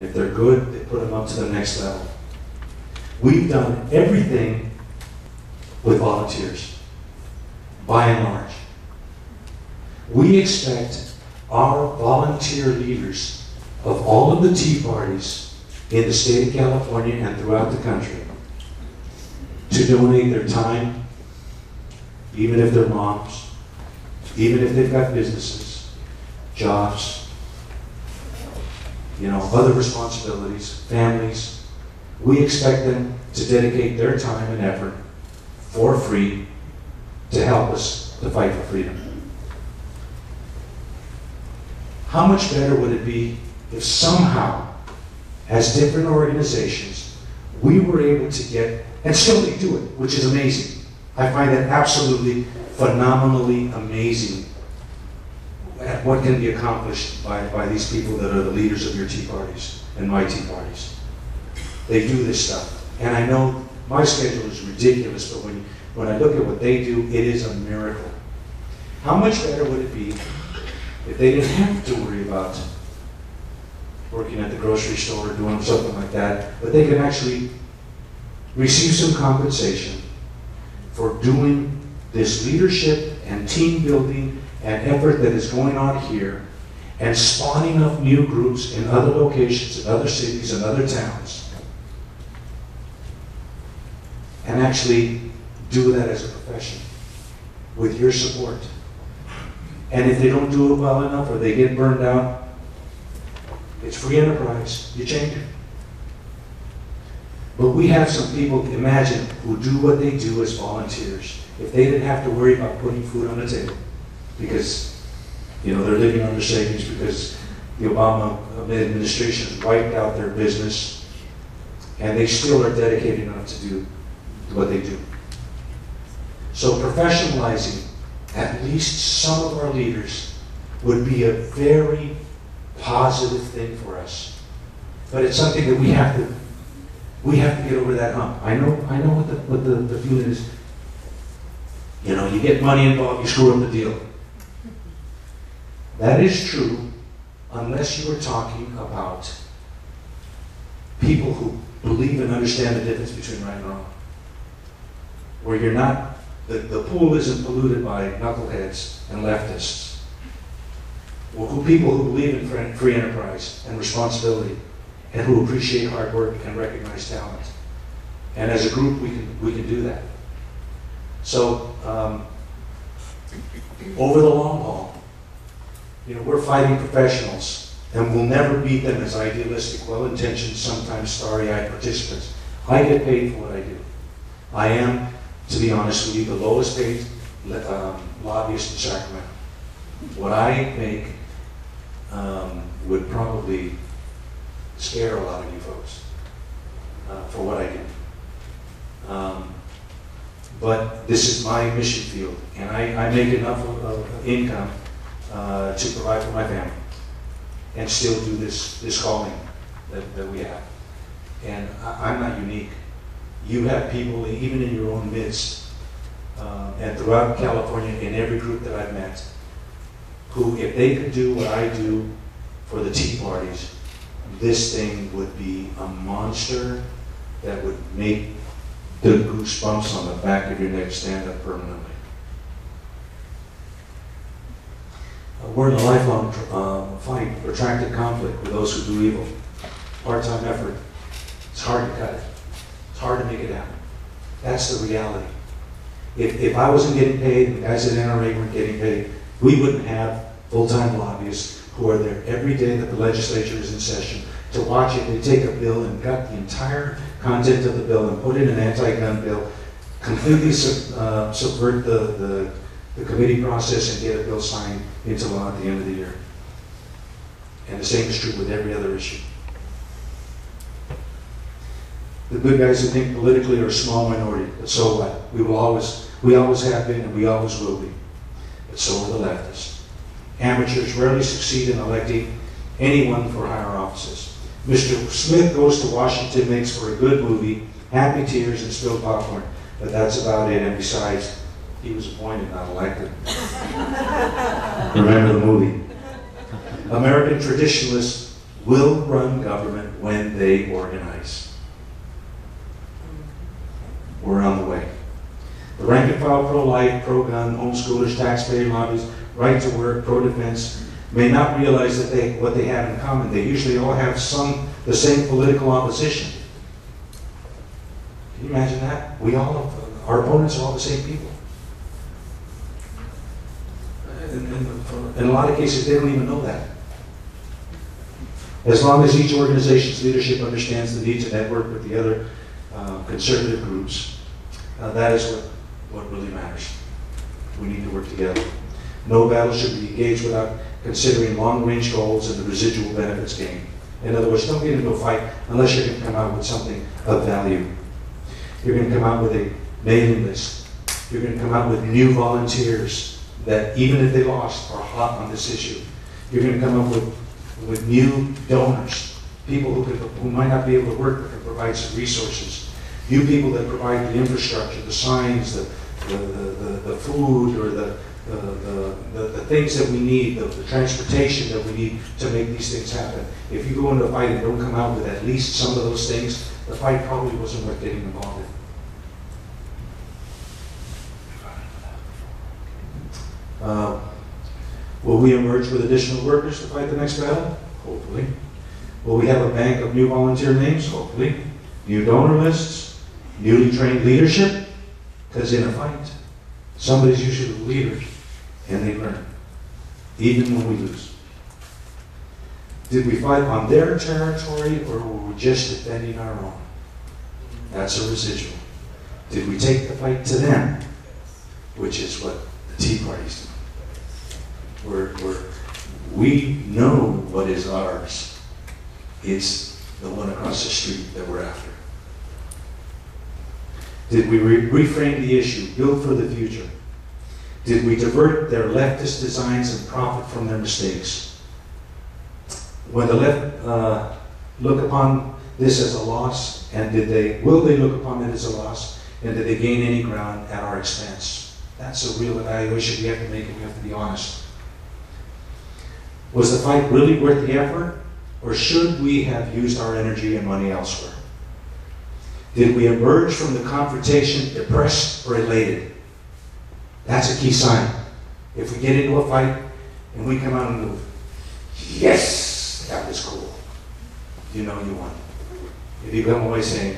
If they're good, they put them up to the next level. We've done everything with volunteers, by and large. We expect our volunteer leaders of all of the Tea Parties in the state of California and throughout the country to donate their time, even if they're moms, even if they've got businesses, jobs, other responsibilities, families. We expect them to dedicate their time and effort for free to help us to fight for freedom. How much better would it be if somehow, as different organizations, we were able to get, and still they do it, which is amazing. I find that absolutely phenomenally amazing at what can be accomplished by these people that are the leaders of your Tea Parties and my Tea Parties. They do this stuff. And I know my schedule is ridiculous, but when I look at what they do, it is a miracle. How much better would it be if they didn't have to worry about working at the grocery store or doing something like that, but they can actually receive some compensation for doing this leadership and team building and effort that is going on here and spawning up new groups in other locations, in other cities, and other towns, and actually do that as a profession with your support. And if they don't do it well enough or they get burned out, it's free enterprise. You change it. But we have some people, imagine, who do what they do as volunteers. If they didn't have to worry about putting food on the table, because they're living on their savings because the Obama administration has wiped out their business, and they still are dedicated enough to do what they do. So professionalizing at least some of our leaders would be a very positive thing for us. But it's something that we have to get over that hump. I know what the feeling is. You get money involved, you screw up the deal. That is true unless you are talking about people who believe and understand the difference between right and wrong. Where you're not, the pool isn't polluted by knuckleheads and leftists. Or people who believe in free enterprise and responsibility and who appreciate hard work and recognize talent. And as a group, we can do that. So, over the long haul, we're fighting professionals, and we'll never beat them as idealistic, well-intentioned, sometimes starry-eyed participants. I get paid for what I do. I am, to be honest with you, the lowest paid lobbyist in Sacramento. What I make would probably scare a lot of you folks for what I do. But this is my mission field, and I make enough of income to provide for my family and still do this calling that we have. And I'm not unique. You have people, even in your own midst, and throughout California, in every group that I've met, who, if they could do what I do for the Tea Parties, this thing would be a monster that would make the goosebumps on the back of your neck stand up permanently. We're in a lifelong fight, protracted conflict with those who do evil. Part-time effort. It's hard to cut it. It's hard to make it happen. That's the reality. If I wasn't getting paid and the guys at NRA weren't getting paid, we wouldn't have full-time lobbyists who are there every day that the legislature is in session to watch it. They take a bill and gut the entire content of the bill and put in an anti-gun bill, completely subvert the committee process and get a bill signed into law at the end of the year. And the same is true with every other issue. The good guys who think politically are a small minority, but so what? We always have been and we always will be. But so are the leftists. Amateurs rarely succeed in electing anyone for higher offices. Mr. Smith Goes to Washington makes for a good movie, happy tears and spilled popcorn, but that's about it. And besides, he was appointed, not elected. Remember the movie. American traditionalists will run government when they organize. We're on the way. The rank and file pro-life, pro-gun, homeschoolers, taxpayer lobbies, right to work, pro-defense, may not realize that what they have in common. They usually all have the same political opposition. Can you imagine that? Our opponents are all the same people. In a lot of cases, they don't even know that. As long as each organization's leadership understands the need to network with the other conservative groups, that is what really matters. We need to work together. No battle should be engaged without considering long-range goals and the residual benefits gained. In other words, don't get into a fight unless you're going to come out with something of value. You're going to come out with a mailing list. You're going to come out with new volunteers that, even if they lost, are hot on this issue. You're going to come up with new donors, people who might not be able to work but can provide some resources. New people that provide the infrastructure, the signs, the food, or the things that we need, the transportation that we need to make these things happen. If you go into a fight and don't come out with at least some of those things, the fight probably wasn't worth getting involved in. Will we emerge with additional workers to fight the next battle? Hopefully. Will we have a bank of new volunteer names? Hopefully. New donor lists? Newly trained leadership? Because in a fight, somebody's usually the leader, and they learn, even when we lose. Did we fight on their territory, or were we just defending our own? That's a residual. Did we take the fight to them? Which is what the Tea Party's doing. We know what is ours. It's the one across the street that we're after. Did we reframe the issue, build for the future? Did we divert their leftist designs and profit from their mistakes? When the left look upon this as a loss, and will they look upon it as a loss, and did they gain any ground at our expense? That's a real evaluation we have to make, and we have to be honest. Was the fight really worth the effort, or should we have used our energy and money elsewhere? Did we emerge from the confrontation depressed or elated? That's a key sign. If we get into a fight and we come out and go, yes, that was cool, you know you won. If you come away saying,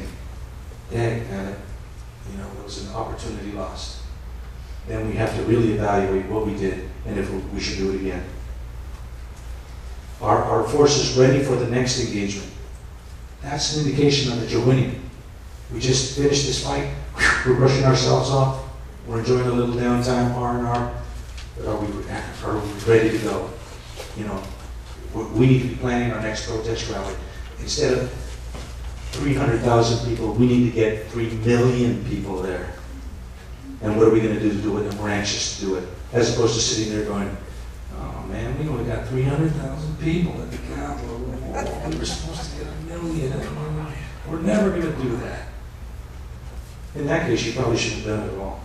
dang, man, it was an opportunity lost, then we have to really evaluate what we did and if we should do it again. Are our forces ready for the next engagement? That's an indication that you're winning. We just finished this fight, we're brushing ourselves off, we're enjoying a little downtime, R&R, but are we ready to go? We need to be planning our next protest rally. Instead of 300,000 people, we need to get 3 million people there. And what are we going to do it? And we're anxious to do it. As opposed to sitting there going, oh man, we only got 300,000 people at the Capitol. We were supposed to get 1 million. We're never going to do that. In that case, you probably shouldn't have done it at all.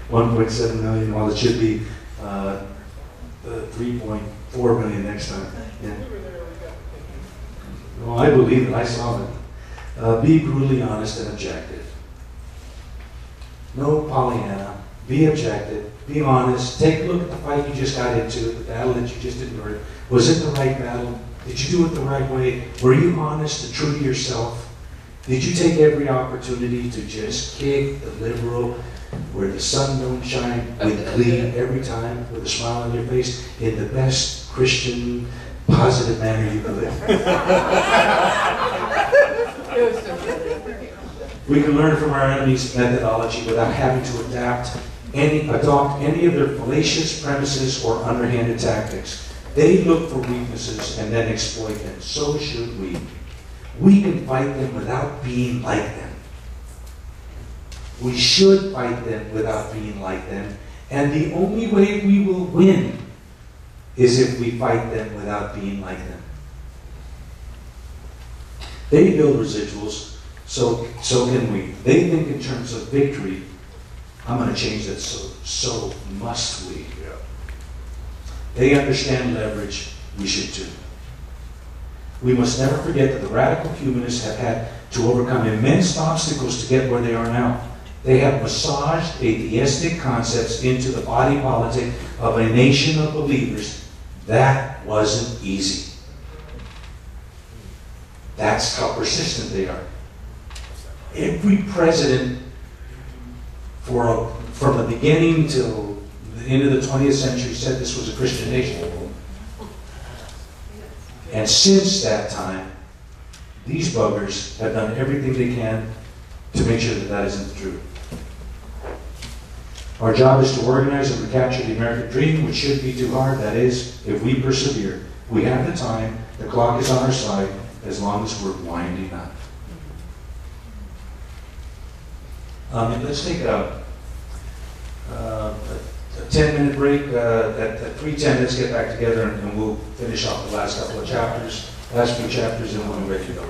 1.7 million, while it should be 3.4 million next time. Yeah. Well, I believe it. I saw it. Be brutally honest and objective. No Pollyanna. Be objective. Be honest. Take a look at the fight you just got into, the battle that you just endured. Was it the right battle? Did you do it the right way? Were you honest and true to yourself? Did you take every opportunity to just kick the liberal where the sun don't shine with glee every time, with a smile on your face, in the best Christian, positive manner you could live? We can learn from our enemy's methodology without having to adopt any of their fallacious premises or underhanded tactics. They look for weaknesses and then exploit them. So should we. We can fight them without being like them. We should fight them without being like them. And the only way we will win is if we fight them without being like them. They build residuals, so can we. They think in terms of victory. I'm going to change that, so must we. They understand leverage. We should too. We must never forget that the radical humanists have had to overcome immense obstacles to get where they are now. They have massaged atheistic concepts into the body politic of a nation of believers. That wasn't easy. That's how persistent they are. Every president from the beginning till the end of the 20th century said this was a Christian nation. And since that time, these buggers have done everything they can to make sure that that isn't true. Our job is to organize and recapture the American dream, which shouldn't be too hard. That is, if we persevere. We have the time. The clock is on our side as long as we're winding up. Let's take a 10-minute break. At 3:10, let's get back together and we'll finish off the last couple of chapters, last few chapters, and we'll be ready to go.